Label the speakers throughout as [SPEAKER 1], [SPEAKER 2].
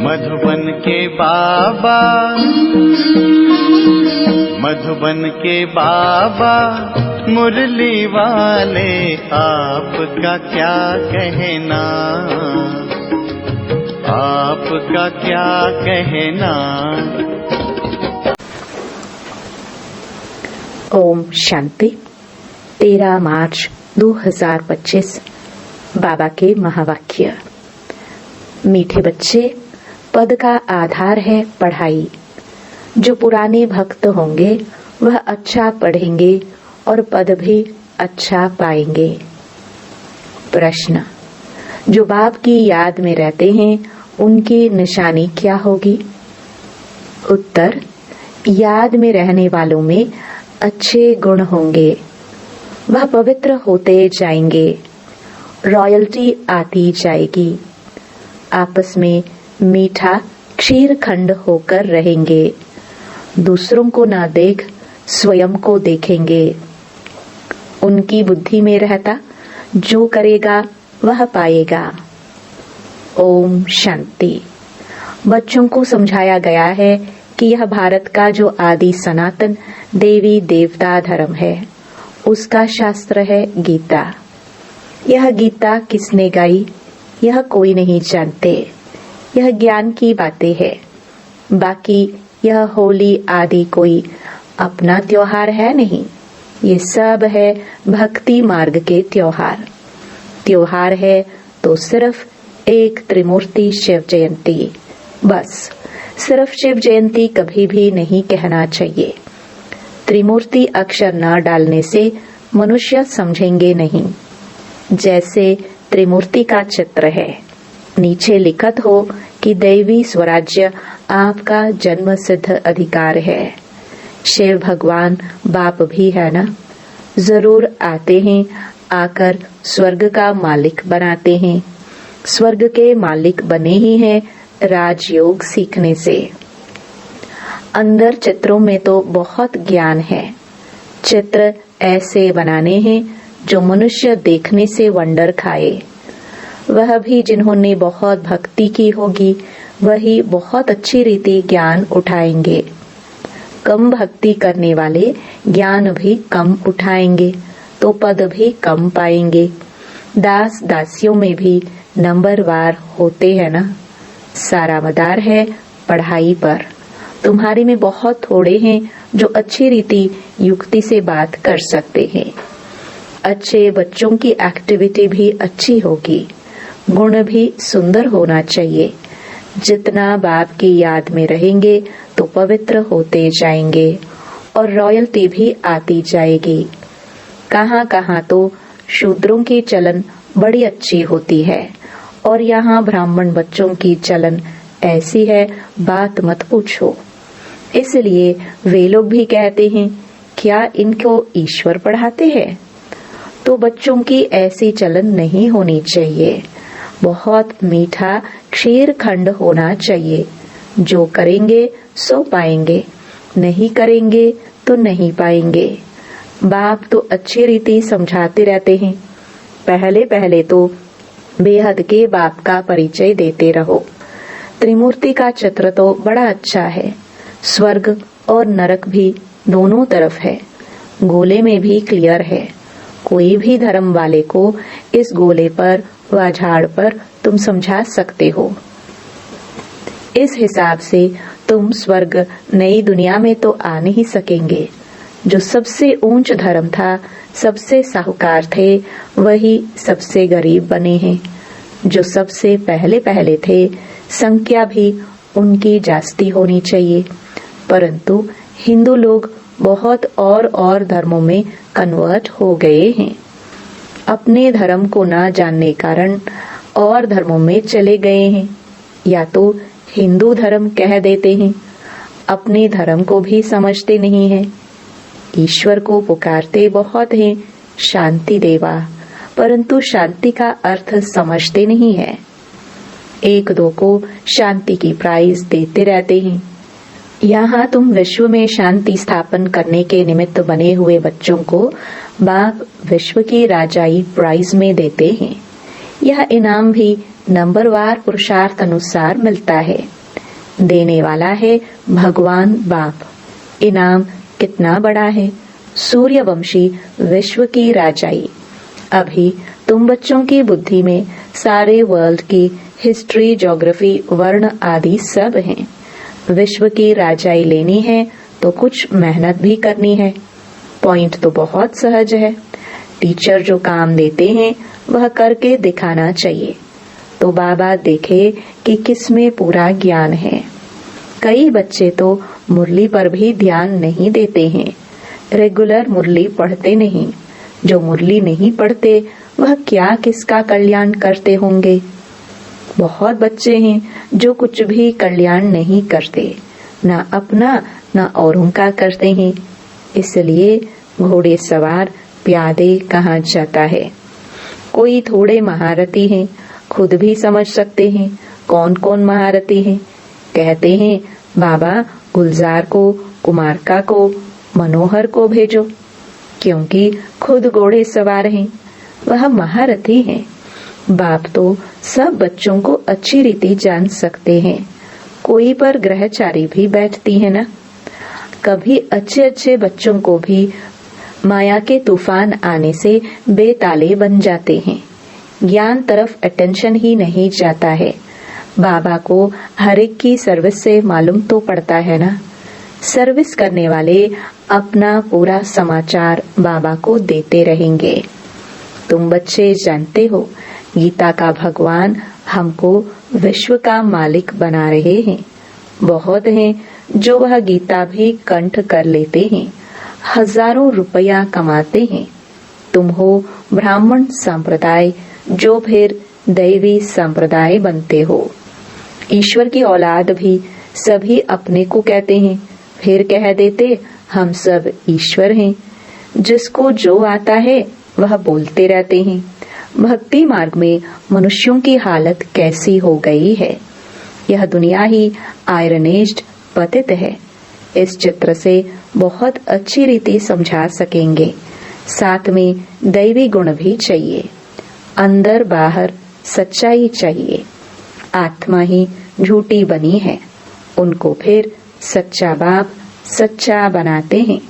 [SPEAKER 1] मधुबन के बाबा, मधुबन के बाबा मुरली वाले, आपका क्या कहना, आपका क्या कहना।
[SPEAKER 2] ओम शांति। 13 मार्च 2025। बाबा के महावाक्य। मीठे बच्चे, पद का आधार है पढ़ाई। जो पुराने भक्त होंगे वह अच्छा पढ़ेंगे और पद भी अच्छा पाएंगे। प्रश्न, जो बाप की याद में रहते हैं उनकी निशानी क्या होगी? उत्तर, याद में रहने वालों में अच्छे गुण होंगे, वह पवित्र होते जाएंगे, रॉयल्टी आती जाएगी, आपस में मीठा क्षीर खंड होकर रहेंगे, दूसरों को ना देख स्वयं को देखेंगे। उनकी बुद्धि में रहता जो करेगा वह पाएगा। ओम शांति। बच्चों को समझाया गया है कि यह भारत का जो आदि सनातन देवी देवता धर्म है उसका शास्त्र है गीता। यह गीता किसने गाई यह कोई नहीं जानते, यह ज्ञान की बातें है। बाकी यह होली आदि कोई अपना त्योहार है नहीं, ये सब है भक्ति मार्ग के त्योहार। त्योहार है तो सिर्फ एक त्रिमूर्ति शिव जयंती, बस सिर्फ शिव जयंती कभी भी नहीं कहना चाहिए। त्रिमूर्ति अक्षर न डालने से मनुष्य समझेंगे नहीं। जैसे त्रिमूर्ति का चित्र है, नीचे लिखत हो कि दैवी स्वराज्य आपका जन्म सिद्ध अधिकार है। शिव भगवान बाप भी है ना, जरूर आते हैं, आकर स्वर्ग का मालिक बनाते हैं। स्वर्ग के मालिक बने ही हैं राजयोग सीखने से। अंदर चित्रों में तो बहुत ज्ञान है। चित्र ऐसे बनाने हैं जो मनुष्य देखने से वंडर खाए। वह भी जिन्होंने बहुत भक्ति की होगी वही बहुत अच्छी रीति ज्ञान उठाएंगे। कम भक्ति करने वाले ज्ञान भी कम उठाएंगे तो पद भी कम पाएंगे। दास दासियों में भी नंबरवार होते हैं ना। सारा मदार है पढ़ाई पर। तुम्हारे में बहुत थोड़े हैं जो अच्छी रीति युक्ति से बात कर सकते हैं। अच्छे बच्चों की एक्टिविटी भी अच्छी होगी, गुण भी सुंदर होना चाहिए। जितना बाप की याद में रहेंगे तो पवित्र होते जाएंगे और रॉयल्टी भी आती जाएगी। कहाँ कहाँ तो शूद्रों की चलन बड़ी अच्छी होती है और यहाँ ब्राह्मण बच्चों की चलन ऐसी है बात मत पूछो। इसलिए वे लोग भी कहते हैं क्या इनको ईश्वर पढ़ाते हैं? तो बच्चों की ऐसी चलन नहीं होनी चाहिए। बहुत मीठा क्षीर खंड होना चाहिए। जो करेंगे सो पाएंगे, नहीं करेंगे तो नहीं पाएंगे। बाप तो अच्छी रीति समझाते रहते हैं। पहले पहले तो बेहद के बाप का परिचय देते रहो। त्रिमूर्ति का चित्र तो बड़ा अच्छा है। स्वर्ग और नरक भी दोनों तरफ है, गोले में भी क्लियर है। कोई भी धर्म वाले को इस गोले पर व झाड़ पर तुम समझा सकते हो। इस हिसाब से तुम स्वर्ग नई दुनिया में तो आ नहीं सकेंगे। जो सबसे ऊंच धर्म था, सबसे साहूकार थे, वही सबसे गरीब बने हैं। जो सबसे पहले पहले थे, संख्या भी उनकी जास्ती होनी चाहिए। परंतु हिंदू लोग बहुत और धर्मों में कन्वर्ट हो गए हैं। अपने धर्म को न जानने कारण और धर्मों में चले गए हैं, या तो हिंदू धर्म कह देते हैं, अपने धर्म को भी समझते नहीं है। ईश्वर को पुकारते बहुत हैं, शांति देवा, परंतु शांति का अर्थ समझते नहीं है। एक दो को शांति की प्राइज देते रहते हैं। यहाँ तुम विश्व में शांति स्थापन करने के निमित्त बने हुए बच्चों को बाप विश्व की राजाई प्राइज में देते हैं। यह इनाम भी नंबरवार पुरुषार्थ अनुसार मिलता है। देने वाला है भगवान बाप। इनाम कितना बड़ा है, सूर्यवंशी विश्व की राजाई। अभी तुम बच्चों की बुद्धि में सारे वर्ल्ड की हिस्ट्री, ज्योग्राफी, वर्ण आदि सब हैं। विश्व की राजाई लेनी है तो कुछ मेहनत भी करनी है। पॉइंट तो बहुत सहज है। टीचर जो काम देते हैं वह करके दिखाना चाहिए, तो बाबा देखे कि किसमें पूरा ज्ञान है। कई बच्चे तो मुरली पर भी ध्यान नहीं देते हैं, रेगुलर मुरली पढ़ते नहीं। जो मुरली नहीं पढ़ते वह क्या किसका कल्याण करते होंगे। बहुत बच्चे हैं जो कुछ भी कल्याण नहीं करते, ना अपना ना औरों का करते हैं। इसलिए घोड़े सवार प्यादे कहा जाता है। कोई थोड़े महारथी हैं, खुद भी समझ सकते हैं कौन कौन महारथी हैं। कहते हैं बाबा गुलजार को, कुमारका को, मनोहर को भेजो, क्योंकि खुद घोड़े सवार हैं, वह महारथी हैं। बाप तो सब बच्चों को अच्छी रीति जान सकते हैं। कोई पर ग्रहचारी भी बैठती है ना। कभी अच्छे अच्छे बच्चों को भी माया के तूफान आने से बेताले बन जाते हैं। ज्ञान तरफ अटेंशन ही नहीं जाता है। बाबा को हर एक की सर्विस से मालूम तो पड़ता है ना। सर्विस करने वाले अपना पूरा समाचार बाबा को देते रहेंगे। तुम बच्चे जानते हो गीता का भगवान हमको विश्व का मालिक बना रहे हैं। बहुत हैं जो वह गीता भी कंठ कर लेते हैं, हजारों रुपया कमाते हैं। तुम हो ब्राह्मण संप्रदाय, जो फिर दैवी संप्रदाय बनते हो। ईश्वर की औलाद भी सभी अपने को कहते हैं, फिर कह देते हम सब ईश्वर हैं। जिसको जो आता है वह बोलते रहते हैं। भक्ति मार्ग में मनुष्यों की हालत कैसी हो गई है। यह दुनिया ही आयरन एज्ड पतित है। इस चित्र से बहुत अच्छी रीति समझा सकेंगे। साथ में दैवी गुण भी चाहिए, अंदर बाहर सच्चाई चाहिए। आत्मा ही झूठी बनी है, उनको फिर सच्चा बाप सच्चा बनाते हैं।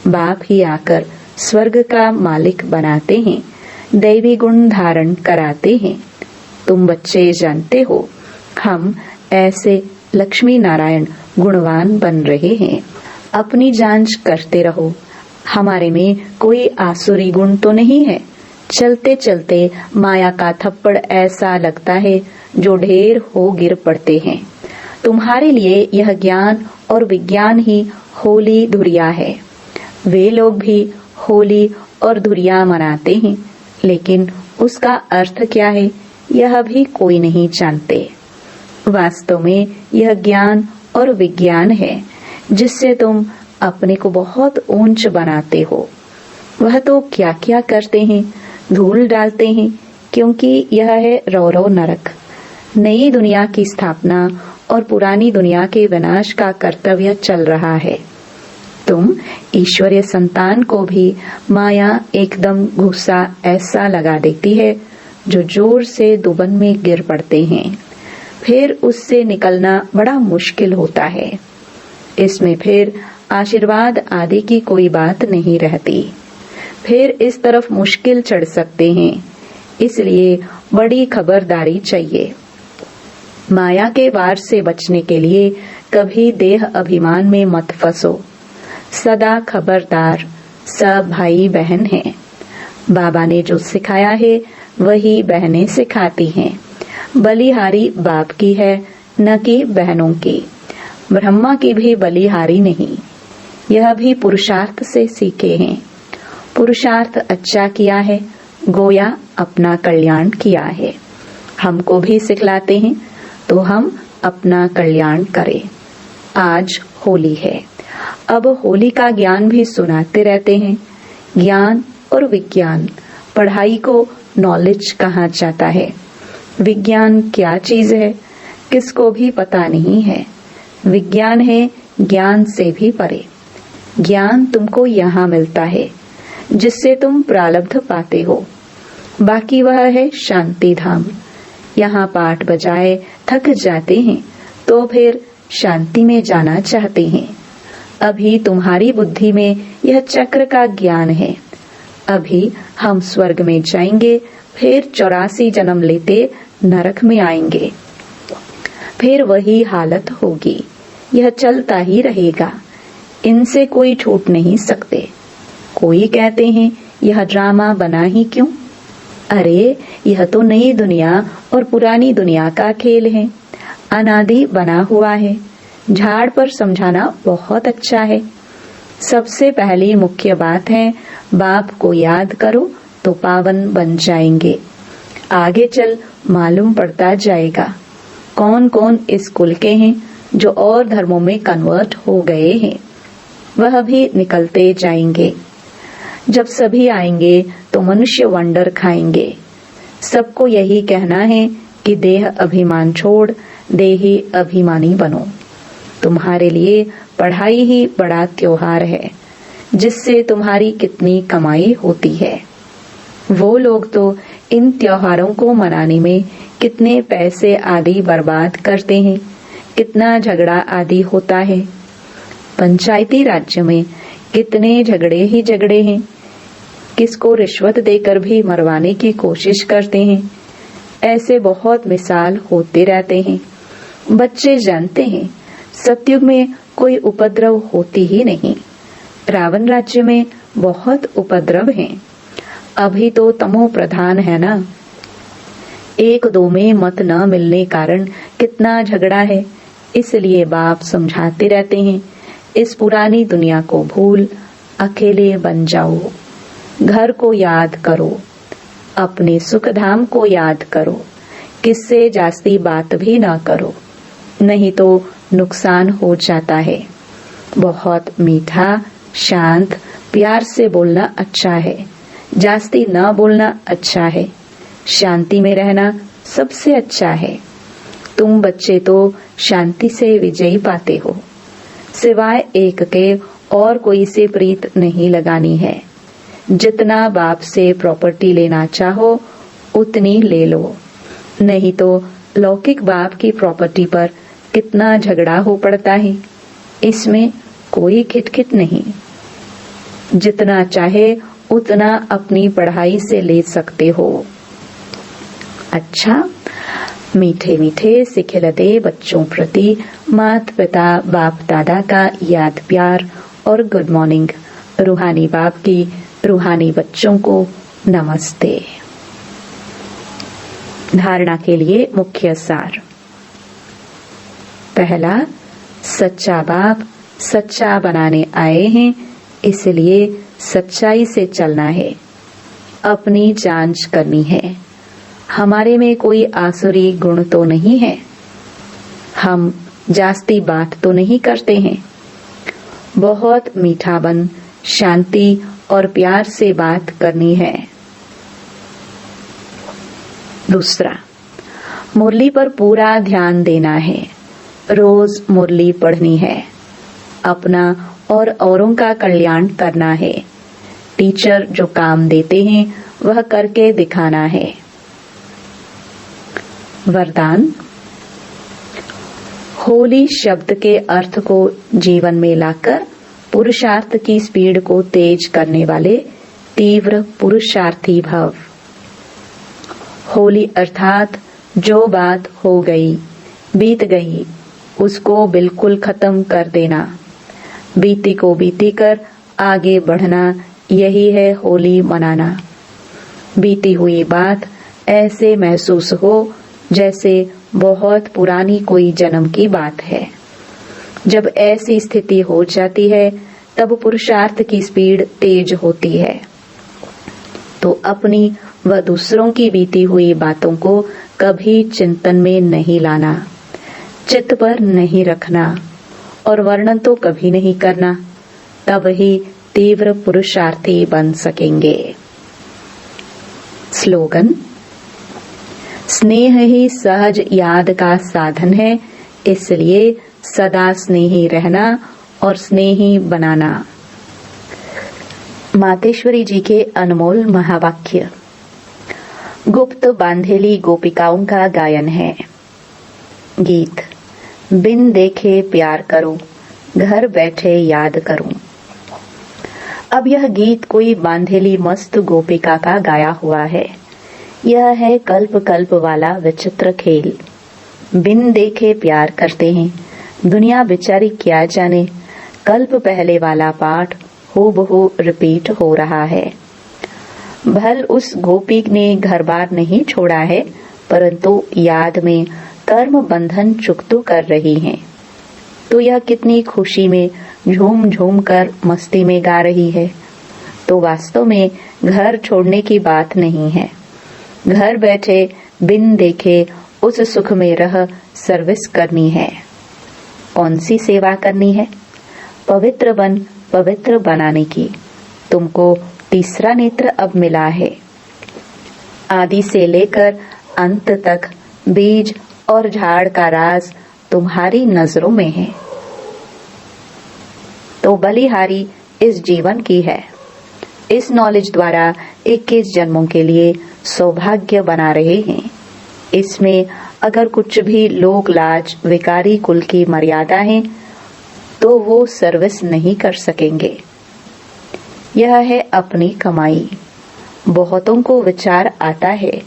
[SPEAKER 2] बाप ही आकर स्वर्ग का मालिक बनाते हैं, दैवी गुण धारण कराते हैं। तुम बच्चे जानते हो हम ऐसे लक्ष्मी नारायण गुणवान बन रहे हैं। अपनी जांच करते रहो, हमारे में कोई आसुरी गुण तो नहीं है। चलते चलते माया का थप्पड़ ऐसा लगता है जो ढेर हो गिर पड़ते हैं। तुम्हारे लिए यह ज्ञान और विज्ञान ही होली धुरिया है। वे लोग भी होली और धुरिया मनाते हैं, लेकिन उसका अर्थ क्या है यह भी कोई नहीं जानते। वास्तव में यह ज्ञान और विज्ञान है जिससे तुम अपने को बहुत ऊंच बनाते हो। वह तो क्या क्या करते हैं, धूल डालते हैं, क्योंकि यह है रौरव नरक। नई दुनिया की स्थापना और पुरानी दुनिया के विनाश का कर्तव्य चल रहा है। तुम ईश्वरीय संतान को भी माया एकदम गुस्सा ऐसा लगा देती है जो जोर से दुबन में गिर पड़ते हैं। फिर उससे निकलना बड़ा मुश्किल होता है। इसमें फिर आशीर्वाद आदि की कोई बात नहीं रहती। फिर इस तरफ मुश्किल चढ़ सकते हैं, इसलिए बड़ी खबरदारी चाहिए। माया के वार से बचने के लिए कभी देह अभिमान में मत फंसो। सदा खबरदार, सब भाई बहन हैं। बाबा ने जो सिखाया है वही बहनें सिखाती हैं। बलिहारी बाप की है, न कि बहनों की। ब्रह्मा की भी बलिहारी नहीं, यह भी पुरुषार्थ से सीखे हैं। पुरुषार्थ अच्छा किया है, गोया अपना कल्याण किया है। हमको भी सिखलाते हैं तो हम अपना कल्याण करें। आज होली है, अब होली का ज्ञान भी सुनाते रहते हैं। ज्ञान और विज्ञान, पढ़ाई को नॉलेज कहा जाता है। विज्ञान क्या चीज है किसको भी पता नहीं है। विज्ञान है ज्ञान से भी परे। ज्ञान तुमको यहाँ मिलता है जिससे तुम प्रारब्ध पाते हो। बाकी वह है शांति धाम। यहाँ पाठ बजाए थक जाते हैं तो फिर शांति में जाना चाहते हैं। अभी तुम्हारी बुद्धि में यह चक्र का ज्ञान है। अभी हम स्वर्ग में जाएंगे, फिर 84 जन्म लेते नरक में आएंगे, फिर वही हालत होगी। यह चलता ही रहेगा, इनसे कोई छूट नहीं सकते। कोई कहते हैं यह ड्रामा बना ही क्यों? अरे यह तो नई दुनिया और पुरानी दुनिया का खेल है, अनादि बना हुआ है। झाड़ पर समझाना बहुत अच्छा है। सबसे पहली मुख्य बात है, बाप को याद करो तो पावन बन जाएंगे। आगे चल मालूम पड़ता जाएगा कौन कौन इस कुल के हैं जो और धर्मों में कन्वर्ट हो गए हैं। वह भी निकलते जाएंगे। जब सभी आएंगे तो मनुष्य वंडर खाएंगे। सबको यही कहना है कि देह अभिमान छोड़ देही अभिमानी बनो। तुम्हारे लिए पढ़ाई ही बड़ा त्योहार है, जिससे तुम्हारी कितनी कमाई होती है। वो लोग तो इन त्योहारों को मनाने में कितने पैसे आदि बर्बाद करते हैं, कितना झगड़ा आदि होता है। पंचायती राज्य में कितने झगड़े ही झगड़े हैं। किसको रिश्वत देकर भी मरवाने की कोशिश करते हैं। ऐसे बहुत मिसाल होते रहते हैं। बच्चे जानते हैं सतयुग में कोई उपद्रव होती ही नहीं। रावण राज्य में बहुत उपद्रव हैं। अभी तो तमो प्रधान है ना। एक दो में मत न मिलने कारण कितना झगड़ा है। इसलिए बाप समझाते रहते हैं, इस पुरानी दुनिया को भूल अकेले बन जाओ। घर को याद करो, अपने सुख धाम को याद करो। किससे जास्ती बात भी ना करो, नहीं तो नुकसान हो जाता है। बहुत मीठा शांत प्यार से बोलना अच्छा है, जास्ती ना बोलना अच्छा है। शांति में रहना सबसे अच्छा है। तुम बच्चे तो शांति से विजयी पाते हो। सिवाय एक के और कोई से प्रीत नहीं लगानी है। जितना बाप से प्रॉपर्टी लेना चाहो उतनी ले लो, नहीं तो लौकिक बाप की प्रॉपर्टी पर कितना झगड़ा हो पड़ता है। इसमें कोई खिटखिट नहीं। जितना चाहे उतना अपनी पढ़ाई से ले सकते हो। अच्छा, मीठे मीठे सिखिलते बच्चों प्रति माता पिता बाप दादा का याद प्यार और गुड मॉर्निंग। रूहानी बाप की रूहानी बच्चों को नमस्ते। धारणा के लिए मुख्य सार। पहला, सच्चा बाप सच्चा बनाने आए हैं, इसलिए सच्चाई से चलना है। अपनी जांच करनी है। हमारे में कोई आसुरी गुण तो नहीं है। हम जास्ती बात तो नहीं करते हैं। बहुत मीठा बन शांति और प्यार से बात करनी है। दूसरा, मुरली पर पूरा ध्यान देना है। रोज मुरली पढ़नी है। अपना और औरों का कल्याण करना है। टीचर जो काम देते हैं वह करके दिखाना है। वरदान, होली शब्द के अर्थ को जीवन में लाकर पुरुषार्थ की स्पीड को तेज करने वाले तीव्र पुरुषार्थी भव। होली अर्थात जो बात हो गई बीत गई उसको बिल्कुल खत्म कर देना। बीती को बीती कर आगे बढ़ना, यही है होली मनाना। बीती हुई बात ऐसे महसूस हो जैसे बहुत पुरानी कोई जन्म की बात है। जब ऐसी स्थिति हो जाती है तब पुरुषार्थ की स्पीड तेज होती है। तो अपनी व दूसरों की बीती हुई बातों को कभी चिंतन में नहीं लाना, चित्त पर नहीं रखना और वर्णन तो कभी नहीं करना। तब ही तीव्र पुरुषार्थी बन सकेंगे। स्लोगन, स्नेह ही सहज याद का साधन है, इसलिए सदा स्नेही रहना और स्नेही बनाना। मातेश्वरी जी के अनमोल महावाक्य। गुप्त बांधेली गोपिकाओं का गायन है। गीत। बिन देखे प्यार करूं, घर बैठे याद करूं। अब यह गीत कोई बांधेली मस्त गोपिका का गाया हुआ है। यह है कल्प कल्प वाला विचित्र खेल। बिन देखे प्यार करते हैं, दुनिया बेचारी क्या जाने। कल्प पहले वाला पाठ हूबहू रिपीट हो रहा है। भल उस गोपी ने घर बार नहीं छोड़ा है, परंतु याद में कर्म बंधन चुकतो कर रही हैं। तो यह कितनी खुशी में झूम झूम कर मस्ती में गा रही है। तो वास्तव में घर छोड़ने की बात नहीं है। घर बैठे बिन देखे उस सुख में रह सर्विस करनी है। कौन सी सेवा करनी है? पवित्र बन पवित्र बनाने की। तुमको तीसरा नेत्र अब मिला है। आदि से लेकर अंत तक बीज और झाड़ का राज तुम्हारी नजरों में है। तो बलिहारी इस जीवन की है। इस नॉलेज द्वारा 21 जन्मों के लिए सौभाग्य बना रहे हैं। इसमें अगर कुछ भी लोक लाज विकारी कुल की मर्यादा है तो वो सर्विस नहीं कर सकेंगे। यह है अपनी कमाई। बहुतों को विचार आता है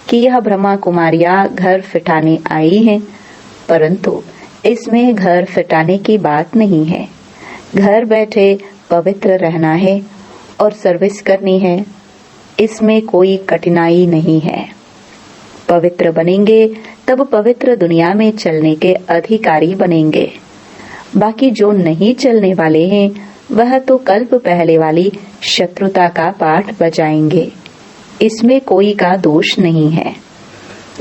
[SPEAKER 2] कि यह ब्रह्मा कुमारियां घर फिटाने आई हैं, परंतु इसमें घर फिटाने की बात नहीं है। घर बैठे पवित्र रहना है और सर्विस करनी है। इसमें कोई कठिनाई नहीं है। पवित्र बनेंगे तब पवित्र दुनिया में चलने के अधिकारी बनेंगे। बाकी जो नहीं चलने वाले हैं वह तो कल्प पहले वाली शत्रुता का पाठ बजाएंगे। इसमें कोई का दोष नहीं है।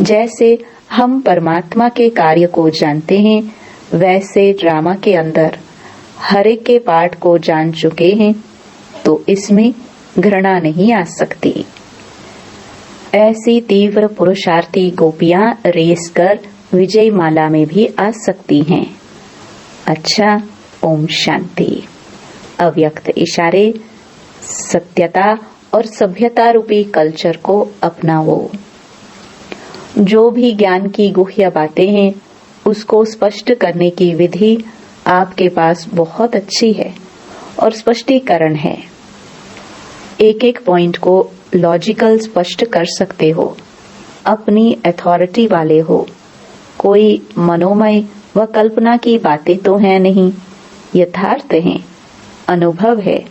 [SPEAKER 2] जैसे हम परमात्मा के कार्य को जानते हैं, वैसे ड्रामा के अंदर हर एक के पाठ को जान चुके हैं, तो इसमें घृणा नहीं आ सकती। ऐसी तीव्र पुरुषार्थी गोपियां रेस कर विजय माला में भी आ सकती हैं। अच्छा, ओम शांति। अव्यक्त इशारे, सत्यता और सभ्यता रूपी कल्चर को अपनाओ। जो भी ज्ञान की गुह्य बातें हैं उसको स्पष्ट करने की विधि आपके पास बहुत अच्छी है और स्पष्टीकरण है। एक एक पॉइंट को लॉजिकल स्पष्ट कर सकते हो। अपनी अथॉरिटी वाले हो। कोई मनोमय व कल्पना की बातें तो है नहीं, यथार्थ हैं। अनुभव है।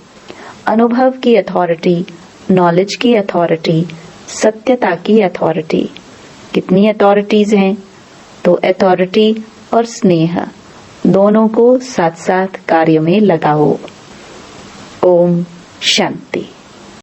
[SPEAKER 2] अनुभव की अथॉरिटी, नॉलेज की अथॉरिटी, सत्यता की अथॉरिटी। कितनी अथॉरिटीज हैं? तो अथॉरिटी और स्नेह दोनों को साथ साथ कार्य में लगाओ। ओम शांति।